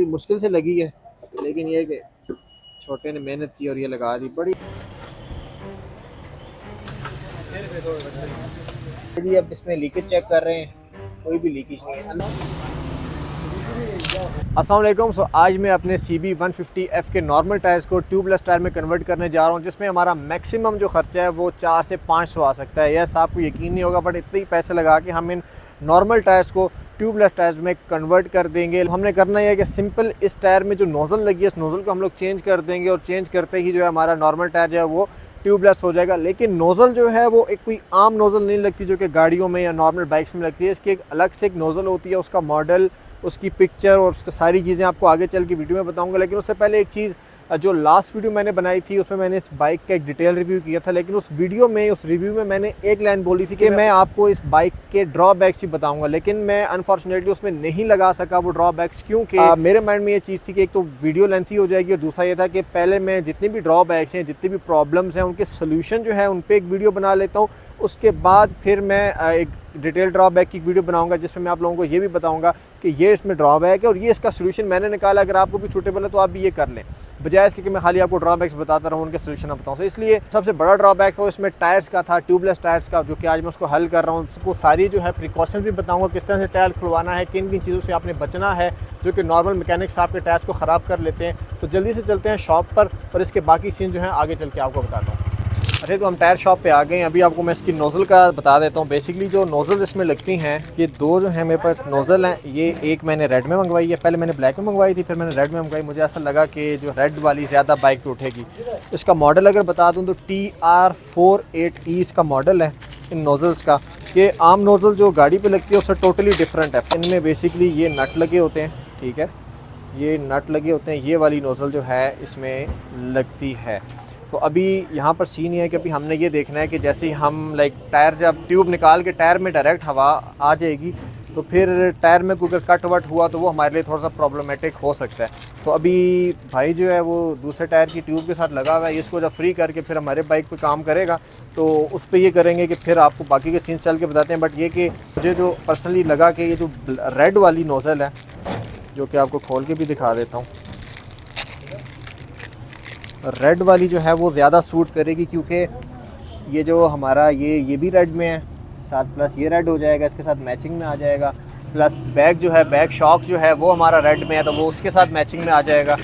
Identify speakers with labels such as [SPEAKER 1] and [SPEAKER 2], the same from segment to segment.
[SPEAKER 1] मुश्किल से लगी है, लेकिन ये कि छोटे ने मेहनत की और ये लगा दी बड़ी जी। अब इसमें लीकेज चेक कर रहे हैं, कोई भी लीकेज नहीं है। अस्सलाम वालेकुम। आज मैं अपने CB150F के नॉर्मल टायर्स को ट्यूबलेस टायर में कन्वर्ट करने जा रहा हूँ, जिसमें हमारा मैक्सिमम जो खर्चा है वो 4 से 500 आ सकता है। यस, आपको यकीन नहीं होगा, बट इतने ही पैसे लगा के हम इन नॉर्मल टायर्स को ट्यूबलेस टायर्स में कन्वर्ट कर देंगे। हमने करना है कि सिंपल इस टायर में जो नोज़ल लगी है इस नोज़ल को हम लोग चेंज कर देंगे, और चेंज करते ही जो है हमारा नॉर्मल टायर जो है वो ट्यूबलेस हो जाएगा। लेकिन नोज़ल जो है वो एक कोई आम नोज़ल नहीं लगती जो कि गाड़ियों में या नॉर्मल बाइक्स में लगती है। इसकी एक अलग से एक नोज़ल होती है, उसका मॉडल, उसकी पिक्चर और उसकी सारी चीज़ें आपको आगे चल के वीडियो में बताऊंगा। लेकिन उससे पहले एक चीज़, जो लास्ट वीडियो मैंने बनाई थी उसमें मैंने इस बाइक का एक डिटेल रिव्यू किया था, लेकिन उस वीडियो में, उस रिव्यू में मैंने एक लाइन बोली थी कि मैं आपको इस बाइक के ड्रॉबैक्स ही बताऊंगा, लेकिन मैं अनफॉर्चुनेटली उसमें नहीं लगा सका वो ड्रॉबैक्स, क्योंकि मेरे माइंड में ये चीज़ थी कि एक तो वीडियो लेंथी हो जाएगी, और दूसरा ये था कि पहले मैं जितने भी ड्रॉबैक्स हैं, जितनी भी प्रॉब्लम्स हैं, उनके सोल्यूशन जो है उन पर एक वीडियो बना लेता हूँ। उसके बाद फिर मैं एक डिटेल ड्रॉबैक की वीडियो बनाऊंगा, जिसमें मैं आप लोगों को ये भी बताऊंगा कि ये इसमें ड्रॉबैक है और ये इसका सोल्यूशन मैंने निकाला। अगर आपको भी सूटेबल है तो आप भी ये कर लें, बजाय इसके कि मैं खाली आपको ड्रॉबैक्स बताता रहूँ, उनके सोल्यूशन बताऊँ। तो इसलिए सबसे बड़ा ड्रॉबैक वो इसमें टायर्स का था, ट्यूबलेस टायर्स का, जो कि आज मैं उसको हल कर रहा हूँ। उसको सारी जो है प्रिकॉशन भी बताऊँगा, किस तरह से टायर खुलवाना है, किन किन चीज़ों से आपने बचना है जो कि नॉर्मल मैकेनिक्स आपके टायर्स को ख़राब कर लेते हैं। तो जल्दी से चलते हैं शॉप पर, और इसके बाकी सीन जो है आगे चल के आपको बताता हूँ। अरे तो हम टायर शॉप पे आ गए हैं। अभी आपको मैं इसकी नोज़ल का बता देता हूँ। बेसिकली जो नोज़ल्स इसमें लगती हैं, ये दो जो है मेरे पास नोज़ल हैं। ये एक मैंने रेड में मंगवाई है, पहले मैंने ब्लैक में मंगवाई थी, फिर मैंने रेड में मंगवाई। मुझे ऐसा लगा कि जो रेड वाली ज़्यादा बाइक पे उठेगी। इसका मॉडल अगर बता दूँ तो TR48E इसका मॉडल है इन नोज़ल्स का। ये आम नोज़ल जो गाड़ी पर लगती है उससे टोटली डिफरेंट है। इनमें बेसिकली ये नट लगे होते हैं, ठीक है, ये नट लगे होते हैं। ये वाली नोज़ल जो है इसमें लगती है। तो अभी यहाँ पर सीन ये है कि अभी हमने ये देखना है कि जैसे ही हम टायर जब ट्यूब निकाल के टायर में डायरेक्ट हवा आ जाएगी, तो फिर टायर में कोई कट वट हुआ तो वो हमारे लिए थोड़ा सा प्रॉब्लमेटिक हो सकता है। तो अभी भाई जो है वो दूसरे टायर की ट्यूब के साथ लगा हुआ है, इसको जब फ्री करके फिर हमारे बाइक पे काम करेगा तो उस पर ये करेंगे कि फिर आपको बाकी के सीन चल के बताते हैं। बट ये कि मुझे जो पर्सनली लगा कि ये जो रेड वाली नोज़ल है, जो कि आपको खोल के भी दिखा देता हूँ, रेड वाली जो है वो ज़्यादा सूट करेगी, क्योंकि ये जो हमारा ये भी रेड में है, साथ प्लस ये रेड हो जाएगा, इसके साथ मैचिंग में आ जाएगा। प्लस बैक जो है, बैक शॉक जो है वो हमारा रेड में है, तो वो उसके साथ मैचिंग में आ जाएगा।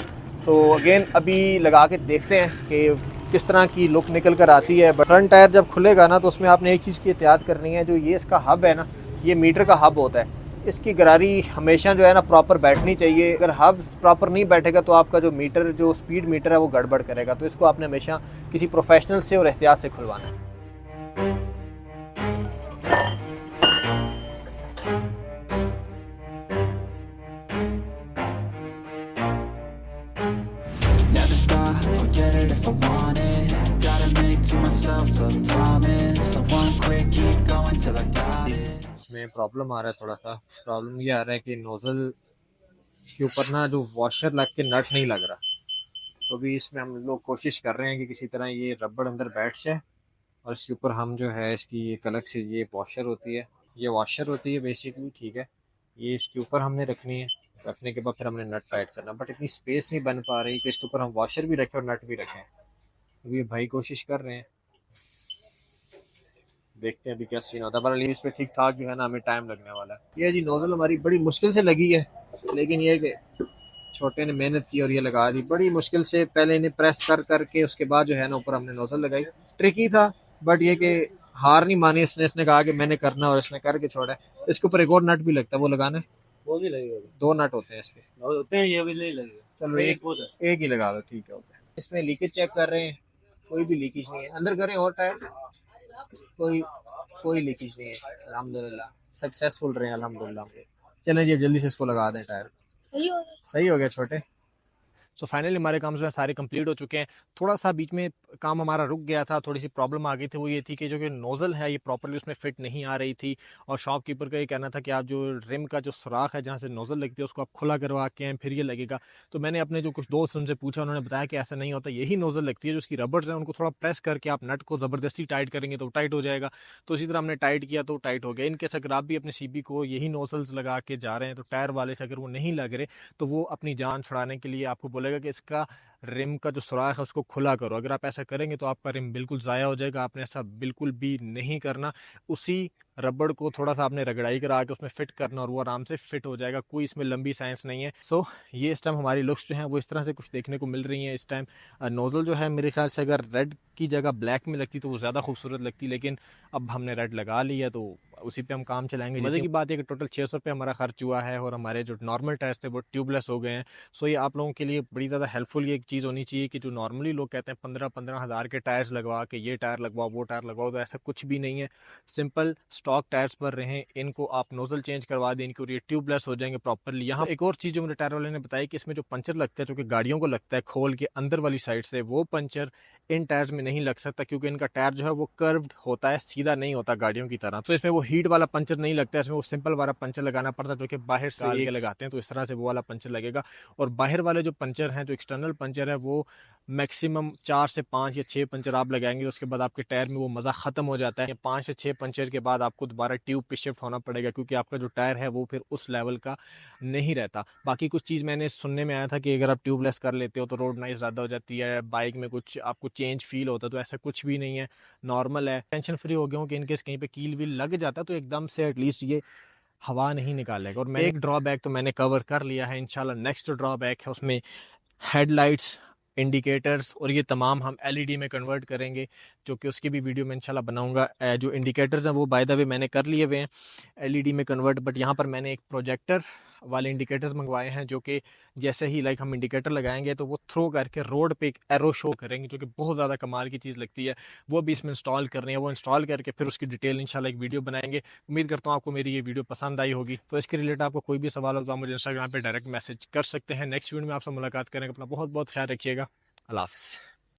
[SPEAKER 1] तो अगेन अभी लगा के देखते हैं कि किस तरह की लुक निकल कर आती है। बट फ्रंट टायर जब खुलेगा ना, तो उसमें आपने एक चीज़ की एहतियात करनी है। जो ये इसका हब है ना, ये मीटर का हब होता है। इसकी गरारी हमेशा जो है ना प्रॉपर बैठनी चाहिए। अगर हब प्रॉपर नहीं बैठेगा तो आपका जो मीटर, जो स्पीड मीटर है वो गड़बड़ करेगा। तो इसको आपने हमेशा किसी प्रोफेशनल से और एहतियात से खुलवाना है।
[SPEAKER 2] Never stop, I'll get it if I want it. Gotta make to myself a promise. I won't quit, keep going till I got it.
[SPEAKER 1] इसमें प्रॉब्लम आ रहा है, थोड़ा सा प्रॉब्लम ये आ रहा है कि नोज़ल के ऊपर ना जो वॉशर लग के नट नहीं लग रहा। तो अभी इसमें हम लोग कोशिश कर रहे हैं कि किसी तरह ये रबड़ अंदर बैठ जाए, और इसके ऊपर हम जो है इसकी एक अलग से ये वॉशर होती है, ये वॉशर होती है बेसिकली, ठीक है, ये इसके ऊपर हमने रखनी है। रखने के बाद फिर हमने नट टाइट करना, बट इतनी स्पेस नहीं बन पा रही कि इसके ऊपर हम वॉशर भी रखें और नट भी रखें। अभी भाई कोशिश कर रहे हैं, देखते हैं अभी क्या सीन होता है। पर इस पे ठीक ठाक जो है ना, हमें टाइम लगने वाला है। ये जी नोजल हमारी बड़ी मुश्किल से लगी है, लेकिन ये कि छोटे ने मेहनत की और ये लगा दी बड़ी मुश्किल से। पहले इन्हें प्रेस कर करके उसके बाद जो है ना ऊपर हमने नोजल लगाई। ट्रिकी था, बट ये कि हार नहीं मानी इसने कहा कि मैंने करना, और इसने करके छोड़ा है। इसके ऊपर एक और नट भी लगता है, वो लगाना है। वो भी लगेगा, दो नट होते हैं इसके, होते हैं, ये भी नहीं लगेगा। चलो एक ही लगा दो, ठीक है, ओके। इसमें लीकेज चेक कर रहे हैं, कोई भी लीकेज नहीं है। अंदर करें और टायर, कोई कोई लीकेज नहीं है, अल्हम्दुलिल्लाह सक्सेसफुल रहे अल्हम्दुलिल्लाह। चलें जी, जल्दी से इसको लगा दें टायर। सही हो गया छोटे। सो फाइनली हमारे काम जो है सारे कंप्लीट हो चुके हैं। थोड़ा सा बीच में काम हमारा रुक गया था, थोड़ी सी प्रॉब्लम आ गई थी। वो ये थी कि जो कि नोज़ल है ये प्रॉपर्ली उसमें फिट नहीं आ रही थी, और शॉपकीपर का ये कहना था कि आप जो रिम का जो सुराख है जहाँ से नोज़ल लगती है उसको आप खुला करवा के हैं फिर ये लगेगा। तो मैंने अपने जो कुछ दोस्त उनसे पूछा, उन्होंने बताया कि ऐसा नहीं होता, यही नोज़ल लगती है, जो उसकी रबर्स हैं उनको थोड़ा प्रेस करके आप नट को ज़बरदस्ती टाइट करेंगे तो टाइट हो जाएगा। तो इसी तरह हमने टाइट किया तो टाइट हो गया। इनकेस अगर आप भी अपने सीबी को यही नोज़ल्स लगा के जा रहे हैं तो टायर वाले से अगर वो नहीं लग रहे तो वो अपनी जान छुड़ाने के लिए आपको बोलेगा कि इसका रिम का जो सुराख है उसको खुला करो। अगर आप ऐसा करेंगे तो आपका रिम बिल्कुल ज़ाया हो जाएगा। आपने ऐसा बिल्कुल भी नहीं करना। उसी रबड़ को थोड़ा सा आपने रगड़ाई करा के उसमें फिट करना और वो आराम से फिट हो जाएगा। कोई इसमें लंबी साइंस नहीं है। सो ये इस टाइम हमारी लुक्स जो हैं वो इस तरह से कुछ देखने को मिल रही हैं इस टाइम। नोज़ल जो है मेरे ख्याल से अगर रेड की जगह ब्लैक में लगती तो वो ज़्यादा खूबसूरत लगती, लेकिन अब हमने रेड लगा ली है तो उसी पे हम काम चलाएंगे। मज़े की बात है कि टोटल 600 रुपये हमारा खर्च हुआ है और हमारे जो नॉर्मल टायर्स थे वो ट्यूबलेस हो गए हैं। सो ये आप लोगों के लिए बड़ी ज़्यादा हेल्पफुल ये एक चीज़ होनी चाहिए कि जो नॉर्मली लोग कहते हैं 15-15 हज़ार के टायर्स लगवा के ये टायर लगवाओ वो टायर लगवाओ, तो ऐसा कुछ भी नहीं है। सिंपल स्टॉक टायर्स पर रहें, इनको आप नोज़ल चेंज करवा दें, इनके और ये ट्यूबलेस हो जाएंगे प्रॉपरली। यहाँ एक और चीज़ जो मेरे टायर वाले ने बताई कि इसमें जो पंचर लगता है जो कि गाड़ियों को लगता है खोल के अंदर वाली साइड से, वो पंचर इन टायर्स में नहीं लग सकता क्योंकि इनका टायर जो है वो कर्व्ड होता है, सीधा नहीं होता गाड़ियों की तरह। तो इसमें वो हीट वाला पंचर नहीं लगता है, इसमें वो सिंपल वाला पंचर लगाना पड़ता है जो कि बाहर से एक लगाते हैं, तो इस तरह से वो वाला पंचर लगेगा। और बाहर वाले जो पंचर हैं, जो एक्सटर्नल पंचर है, वो मैक्सिमम 4 से 5 या 6 पंचर आप लगाएंगे, उसके बाद आपके टायर में वो मज़ा ख़त्म हो जाता है। 5 से 6 पंचर के बाद आपको दोबारा ट्यूब पे शिफ्ट होना पड़ेगा क्योंकि आपका जो टायर है वो फिर उस लेवल का नहीं रहता। बाकी कुछ चीज़ मैंने सुनने में आया था कि अगर आप ट्यूबलेस कर लेते हो तो रोड नाइस ज़्यादा हो जाती है, बाइक में कुछ आपको चेंज फील होता है, तो ऐसा कुछ भी नहीं है, नॉर्मल है। टेंशन फ्री हो गया हूँ कि इनकेस कहीं पे कील व्हील लग जाता तो एकदम से एटलीस्ट ये हवा नहीं निकालेगा। और मैं एक ड्रॉबैक तो मैंने कवर कर लिया है। इंशाल्लाह नेक्स्ट ड्रॉबैक है उसमें हेडलाइट्स, इंडिकेटर्स, और ये तमाम हम एलईडी में कन्वर्ट करेंगे, जो कि उसकी भी वीडियो मैं इंशाल्लाह बनाऊंगा। जो इंडिकेटर्स हैं वो बाय द वे मैंने कर लिए हुए हैं एलईडी में कन्वर्ट, बट यहाँ पर मैंने एक प्रोजेक्टर वाले इंडिकेटर्स मंगवाए हैं जो कि जैसे ही हम इंडिकेटर लगाएंगे तो वो थ्रो करके रोड पे एक एरो शो करेंगे, जो कि बहुत ज़्यादा कमाल की चीज़ लगती है। वो भी इसमें इंस्टॉल करनी है, वो इंस्टॉल करके फिर उसकी डिटेल इंशाल्लाह एक वीडियो बनाएंगे। उम्मीद करता हूँ आपको मेरी ये वीडियो पसंद आई होगी। तो इसके रिलेटेड आपको कोई भी सवाल हो तो आप मुझे इंस्टाग्राम पर डायरेक्ट मैसेज कर सकते हैं। नेक्स्ट वीडियो में आपसे मुलाकात करेंगे। अपना बहुत बहुत ख्याल रखिएगा। अल्लाह हाफ़िज़।